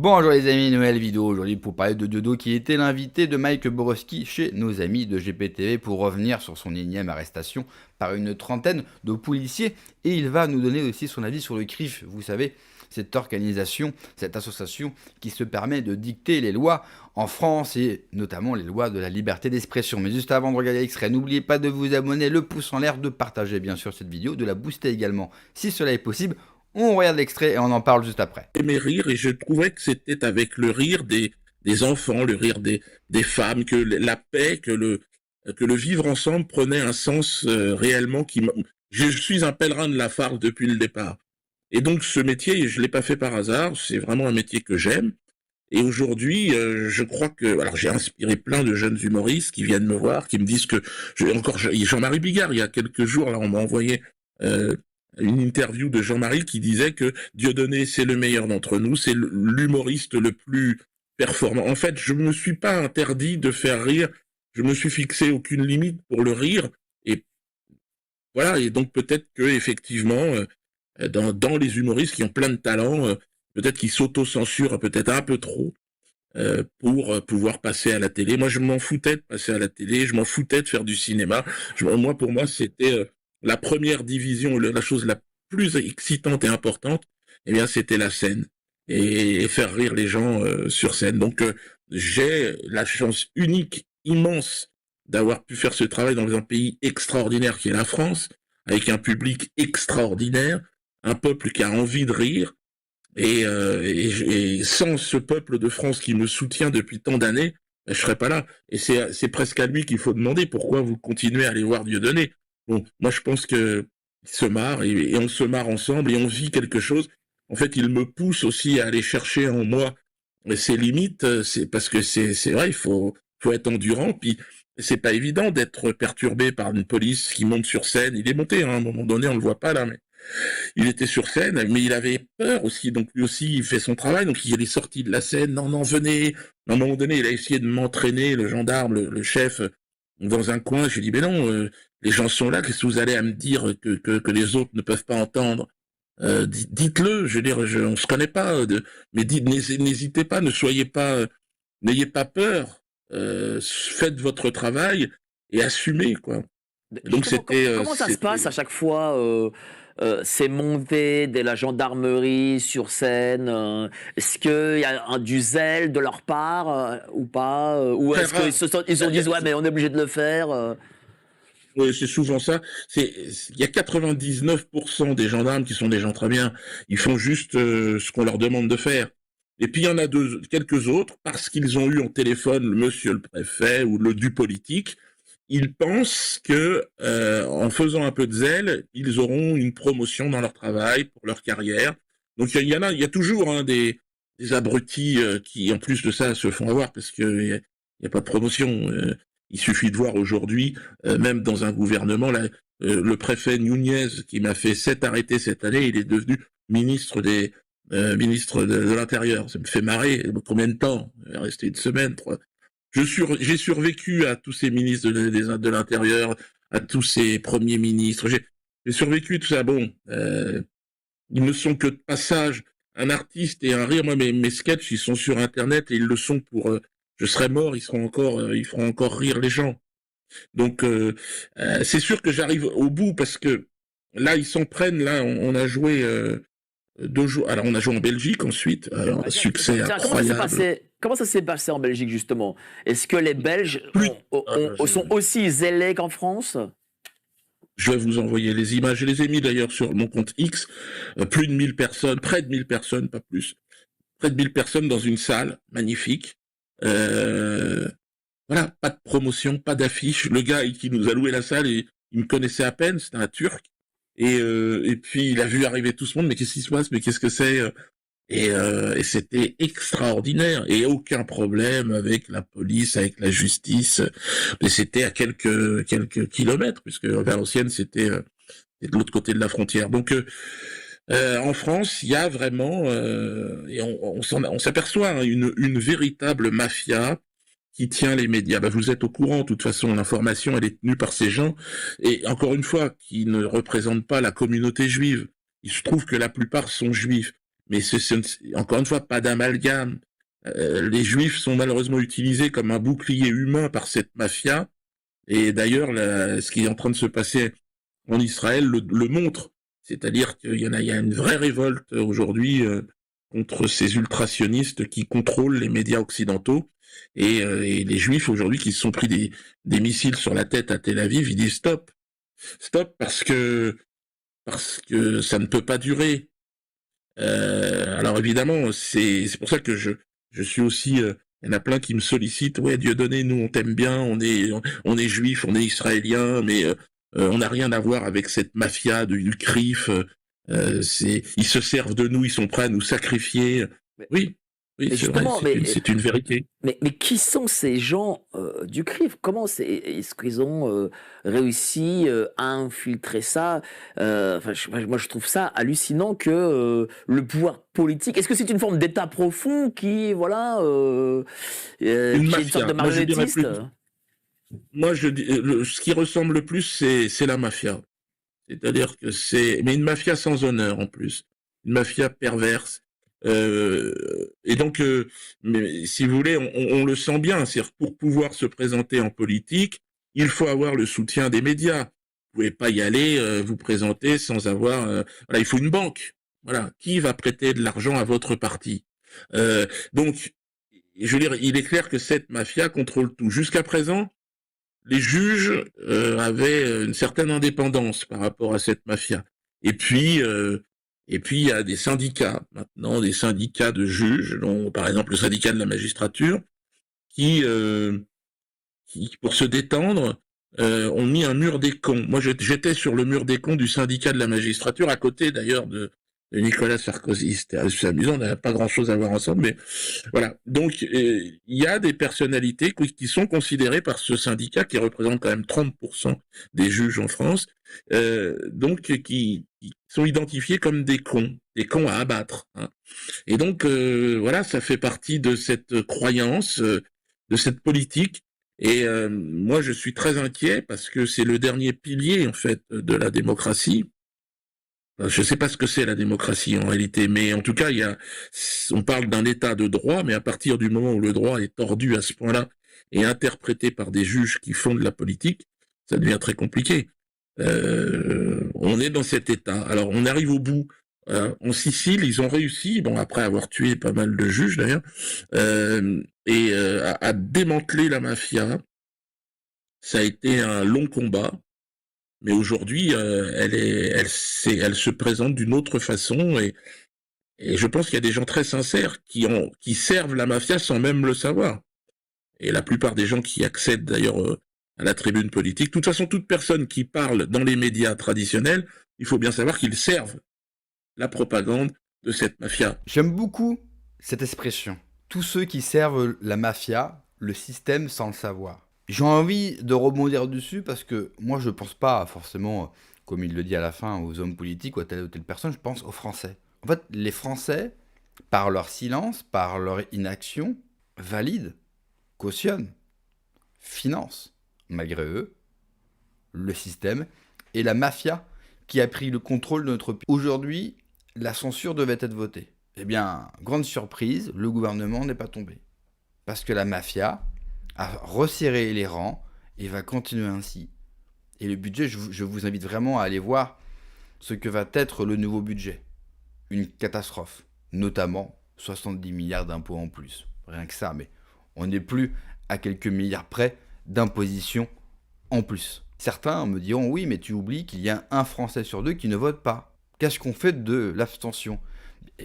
Bonjour les amis, nouvelle vidéo aujourd'hui pour parler de Diodo qui était l'invité de Mike Borowski chez nos amis de GPTV pour revenir sur son énième arrestation par une trentaine de policiers et il va nous donner aussi son avis sur le CRIF, vous savez, cette organisation, cette association qui se permet de dicter les lois en France et notamment les lois de la liberté d'expression. Mais juste avant de regarder l'extrait, n'oubliez pas de vous abonner, le pouce en l'air, de partager bien sûr cette vidéo, de la booster également si cela est possible. On regarde l'extrait et on en parle juste après. Aimais rire et je trouvais que c'était avec le rire des enfants, le rire des femmes, que la paix, que le vivre ensemble prenait un sens réellement je suis un pèlerin de la farce depuis le départ. Et donc ce métier, je l'ai pas fait par hasard, c'est vraiment un métier que j'aime. Et aujourd'hui, je crois que, alors j'ai inspiré plein de jeunes humoristes qui viennent me voir, qui me disent que, Jean-Marie Bigard, il y a quelques jours, là, on m'a envoyé euh, une interview de Jean-Marie qui disait que Dieudonné, c'est le meilleur d'entre nous, c'est l'humoriste le plus performant. En fait, je me suis pas interdit de faire rire, je me suis fixé aucune limite pour le rire, et voilà, et donc peut-être que effectivement, dans les humoristes qui ont plein de talent, peut-être qu'ils s'auto-censurent peut-être un peu trop pour pouvoir passer à la télé. Moi, je m'en foutais de passer à la télé, je m'en foutais de faire du cinéma. Pour moi, c'était la première division, la chose la plus excitante et importante, eh bien, c'était la scène et faire rire les gens sur scène. Donc, j'ai la chance unique, immense, d'avoir pu faire ce travail dans un pays extraordinaire qui est la France, avec un public extraordinaire, un peuple qui a envie de rire, et sans ce peuple de France qui me soutient depuis tant d'années, ben, je serais pas là. Et c'est presque à lui qu'il faut demander pourquoi vous continuez à aller voir Dieudonné. Bon, moi je pense que il se marre et on se marre ensemble et on vit quelque chose. En fait, il me pousse aussi à aller chercher en moi ses limites. C'est parce que c'est vrai, faut être endurant. Puis c'est pas évident d'être perturbé par une police qui monte sur scène. Il est monté, hein, à un moment donné, on le voit pas là, mais il était sur scène, mais il avait peur aussi, donc lui aussi il fait son travail, donc il est sorti de la scène, non, non, venez. À un moment donné, il a essayé de m'entraîner, le gendarme, le chef, dans un coin. J'ai dit, mais non, les gens sont là, qu'est-ce que vous allez à me dire que les autres ne peuvent pas entendre? Dites-le, je veux dire, on se connaît pas, mais n'hésitez pas, ne soyez pas, n'ayez pas peur, faites votre travail et assumez, quoi. Donc Justement, comment ça se passe c'était à chaque fois ces montées de la gendarmerie sur scène est-ce qu'il y a du zèle de leur part ou pas ou très est-ce qu'ils rare. ils ont dit ouais mais on est obligé de le faire Oui, c'est souvent ça. Il y a 99% des gendarmes qui sont des gens très bien. Ils font juste ce qu'on leur demande de faire. Et puis il y en a quelques autres, parce qu'ils ont eu en téléphone le monsieur le préfet ou le du politique, ils pensent que en faisant un peu de zèle, ils auront une promotion dans leur travail, pour leur carrière. Donc il y a toujours hein, des abrutis qui, en plus de ça, se font avoir parce qu'il y a pas de promotion. Il suffit de voir aujourd'hui même dans un gouvernement, là, le préfet Nunez, qui m'a fait 7 arrêtés cette année, il est devenu ministre de l'Intérieur. Ça me fait marrer. Combien de temps? Il est resté une semaine, 3. J'ai survécu à tous ces ministres de l'Intérieur, à tous ces premiers ministres. J'ai survécu tout ça. Bon, ils ne sont que de passage. Un artiste et un rire. Moi, mes sketchs, ils sont sur Internet et ils le sont pour. Je serai mort, ils feront encore rire les gens. Donc c'est sûr que j'arrive au bout parce que là ils s'en prennent. Là on a joué 2 jours. Alors on a joué en Belgique ensuite. Alors, un succès tiens incroyable. comment ça s'est passé en Belgique justement est-ce que les Belges Plus, sont aussi zélés qu'en France je vais vous envoyer les images. Je les ai mis d'ailleurs sur mon compte X. Plus de 1000 personnes, près de 1000 personnes, pas plus. Près de 1000 personnes dans une salle magnifique. Euh, voilà, pas de promotion, pas d'affiche. Le gars qui nous a loué la salle, il me connaissait à peine, c'était un Turc. Et puis il a vu arriver tout ce monde, mais qu'est-ce qui se passe? Mais qu'est-ce que c'est? Et c'était extraordinaire. Et aucun problème avec la police, avec la justice. Mais c'était à quelques kilomètres, puisque Valenciennes, c'était de l'autre côté de la frontière. Donc en France, il y a vraiment, et on s'aperçoit, hein, une véritable mafia qui tient les médias. Ben, vous êtes au courant, de toute façon, l'information, elle est tenue par ces gens, et encore une fois, qui ne représentent pas la communauté juive. Il se trouve que la plupart sont juifs, mais encore une fois, pas d'amalgame. Les Juifs sont malheureusement utilisés comme un bouclier humain par cette mafia. Et d'ailleurs, ce qui est en train de se passer en Israël le montre. C'est-à-dire il y a une vraie révolte aujourd'hui contre ces ultrasionistes qui contrôlent les médias occidentaux. Et les Juifs aujourd'hui qui se sont pris des missiles sur la tête à Tel Aviv, ils disent stop. Stop parce que ça ne peut pas durer. Alors évidemment, c'est pour ça que je suis aussi il y en a plein qui me sollicitent. Ouais, Dieudonné, nous on t'aime bien, on est juifs, on est israéliens, mais on n'a rien à voir avec cette mafia du CRIF. Ils se servent de nous, ils sont prêts à nous sacrifier. Mais, Oui, oui, mais c'est vrai, justement, c'est une vérité. mais qui sont ces gens du CRIF? Est-ce qu'ils ont réussi à infiltrer ça? Moi, je trouve ça hallucinant que le pouvoir politique. Est-ce que c'est une forme d'État profond qui, voilà, Une qui est une sorte mafia. de Moi, je dirais marionnettiste? plus. Moi, ce qui ressemble le plus, c'est la mafia. C'est-à-dire que mais une mafia sans honneur en plus, une mafia perverse. Et donc, mais, si vous voulez, on le sent bien. C'est-à-dire pour pouvoir se présenter en politique, il faut avoir le soutien des médias. Vous pouvez pas y aller vous présenter sans avoir. Voilà, il faut une banque. Voilà, qui va prêter de l'argent à votre parti. Donc, je veux dire, il est clair que cette mafia contrôle tout. Jusqu'à présent, les juges avaient une certaine indépendance par rapport à cette mafia. Et puis, il y a des syndicats maintenant, des syndicats de juges, dont par exemple le syndicat de la magistrature, qui, pour se détendre, ont mis un mur des cons. Moi, j'étais sur le mur des cons du syndicat de la magistrature, à côté d'ailleurs de Nicolas Sarkozy. C'était assez amusant, on n'avait pas grand-chose à voir ensemble, mais voilà. Donc, il y a des personnalités qui sont considérées par ce syndicat, qui représente quand même 30% des juges en France, donc qui sont identifiés comme des cons à abattre. Hein. Et donc, voilà, ça fait partie de cette croyance, de cette politique. Et moi, je suis très inquiet parce que c'est le dernier pilier, en fait, de la démocratie. Je ne sais pas ce que c'est la démocratie en réalité, mais en tout cas, on parle d'un état de droit, mais à partir du moment où le droit est tordu à ce point-là et interprété par des juges qui font de la politique, ça devient très compliqué. On est dans cet état. Alors, on arrive au bout. En Sicile, ils ont réussi, bon, après avoir tué pas mal de juges d'ailleurs, à démanteler la mafia. Ça a été un long combat. Mais aujourd'hui, elle se présente d'une autre façon et je pense qu'il y a des gens très sincères qui servent la mafia sans même le savoir. Et la plupart des gens qui accèdent d'ailleurs à la tribune politique, de toute façon, toute personne qui parle dans les médias traditionnels, il faut bien savoir qu'ils servent la propagande de cette mafia. J'aime beaucoup cette expression. Tous ceux qui servent la mafia, le système sans le savoir. J'ai envie de rebondir dessus parce que moi je pense pas forcément, comme il le dit à la fin, aux hommes politiques ou à telle personne, je pense aux Français. En fait, les Français, par leur silence, par leur inaction, valident, cautionnent, financent, malgré eux, le système et la mafia qui a pris le contrôle de notre pays. Aujourd'hui, la censure devait être votée. Eh bien, grande surprise, le gouvernement n'est pas tombé. Parce que la mafia a resserré les rangs et va continuer ainsi. Et le budget, je vous invite vraiment à aller voir ce que va être le nouveau budget. Une catastrophe. Notamment 70 milliards d'impôts en plus. Rien que ça, mais on n'est plus à quelques milliards près d'imposition en plus. Certains me diront, oui, mais tu oublies qu'il y a un Français sur deux qui ne vote pas. Qu'est-ce qu'on fait de l'abstention ?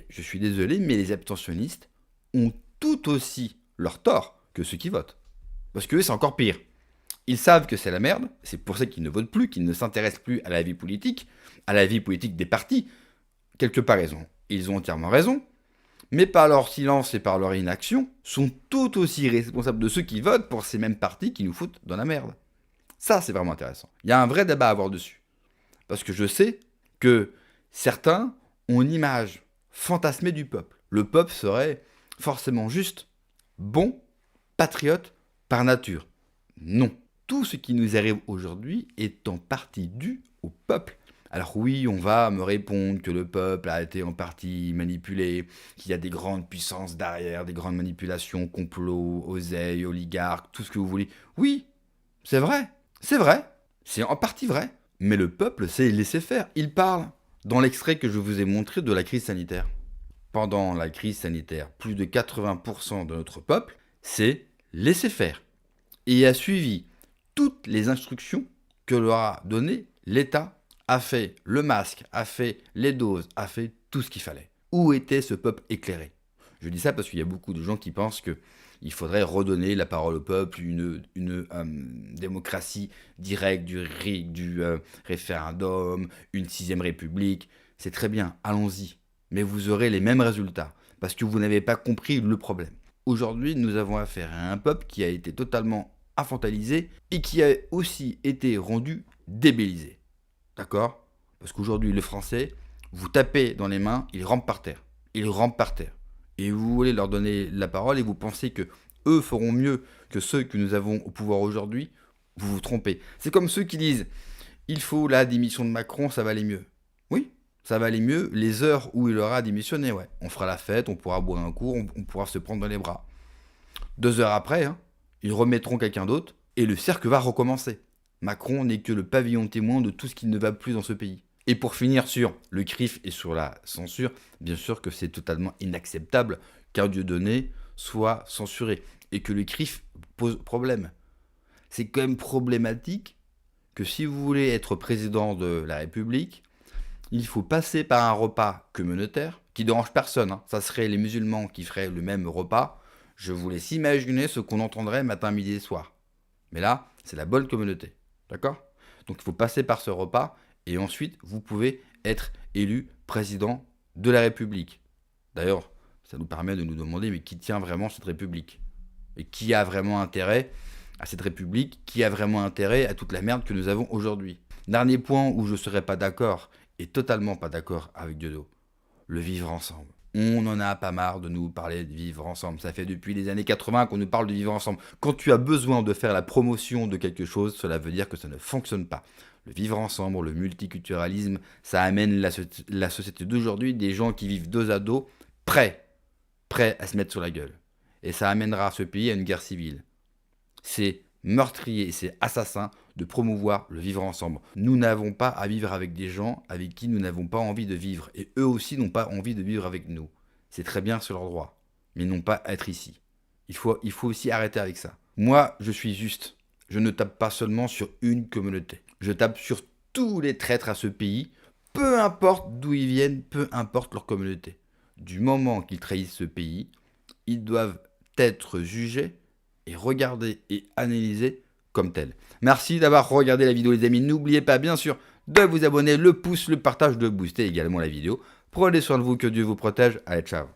Je suis désolé, mais les abstentionnistes ont tout aussi leur tort que ceux qui votent. Parce que eux, c'est encore pire. Ils savent que c'est la merde, c'est pour ça qu'ils ne votent plus, qu'ils ne s'intéressent plus à la vie politique des partis. Quelque part, ils ont entièrement raison, mais par leur silence et par leur inaction, sont tout aussi responsables de ceux qui votent pour ces mêmes partis qui nous foutent dans la merde. Ça, c'est vraiment intéressant. Il y a un vrai débat à avoir dessus. Parce que je sais que certains ont une image fantasmée du peuple. Le peuple serait forcément juste, bon, patriote par nature. Non. Tout ce qui nous arrive aujourd'hui est en partie dû au peuple, Alors oui, on va me répondre que le peuple a été en partie manipulé, qu'il y a des grandes puissances derrière, des grandes manipulations, complots, oseilles, oligarques, tout ce que vous voulez. Oui, c'est vrai, c'est en partie vrai. Mais le peuple s'est laissé faire, il parle. Dans l'extrait que je vous ai montré de la crise sanitaire. Pendant la crise sanitaire, plus de 80% de notre peuple s'est laissé faire et a suivi toutes les instructions que leur a données l'État, a fait le masque, a fait les doses, a fait tout ce qu'il fallait. Où était ce peuple éclairé? Je dis ça parce qu'il y a beaucoup de gens qui pensent qu'il faudrait redonner la parole au peuple, une démocratie directe, du référendum, une 6ème république. C'est très bien, allons-y. Mais vous aurez les mêmes résultats, parce que vous n'avez pas compris le problème. Aujourd'hui, nous avons affaire à un peuple qui a été totalement infantilisé et qui a aussi été rendu débilisé. D'accord? Parce qu'aujourd'hui, les Français, vous tapez dans les mains, ils rampent par terre. Ils rampent par terre. Et vous voulez leur donner la parole et vous pensez que eux feront mieux que ceux que nous avons au pouvoir aujourd'hui, vous vous trompez. C'est comme ceux qui disent il faut la démission de Macron, ça va aller mieux. Oui, ça va aller mieux les heures où il aura démissionné, ouais. On fera la fête, on pourra boire un coup, on pourra se prendre dans les bras. 2 heures après, hein, ils remettront quelqu'un d'autre et le cercle va recommencer. Macron n'est que le pavillon témoin de tout ce qui ne va plus dans ce pays. Et pour finir sur le CRIF et sur la censure, bien sûr que c'est totalement inacceptable qu'un Dieudonné soit censuré et que le CRIF pose problème. C'est quand même problématique que si vous voulez être président de la République, il faut passer par un repas communautaire qui dérange personne. Hein. Ça serait les musulmans qui feraient le même repas. Je vous laisse imaginer ce qu'on entendrait matin, midi et soir. Mais là, c'est la bonne communauté. D'accord? Donc il faut passer par ce repas et ensuite vous pouvez être élu président de la République. D'ailleurs, ça nous permet de nous demander mais qui tient vraiment cette République? Et qui a vraiment intérêt à cette République? Qui a vraiment intérêt à toute la merde que nous avons aujourd'hui? Dernier point où je ne serais pas d'accord, et totalement pas d'accord avec Dieudo, le vivre ensemble. On en a pas marre de nous parler de vivre ensemble. Ça fait depuis les années 80 qu'on nous parle de vivre ensemble. Quand tu as besoin de faire la promotion de quelque chose, cela veut dire que ça ne fonctionne pas. Le vivre ensemble, le multiculturalisme, ça amène la société d'aujourd'hui des gens qui vivent dos à dos, prêts à se mettre sur la gueule. Et ça amènera ce pays à une guerre civile. C'est meurtrier et c'est assassin de promouvoir le vivre ensemble. Nous n'avons pas à vivre avec des gens avec qui nous n'avons pas envie de vivre. Et eux aussi n'ont pas envie de vivre avec nous. C'est très bien, c'est leur droit. Mais ils n'ont pas à être ici. Il faut aussi arrêter avec ça. Moi, je suis juste. Je ne tape pas seulement sur une communauté. Je tape sur tous les traîtres à ce pays, peu importe d'où ils viennent, peu importe leur communauté. Du moment qu'ils trahissent ce pays, ils doivent être jugés et regardés et analysés comme tels. Merci d'avoir regardé la vidéo les amis. N'oubliez pas bien sûr de vous abonner, le pouce, le partage, de booster également la vidéo. Prenez soin de vous, que Dieu vous protège. Allez, ciao.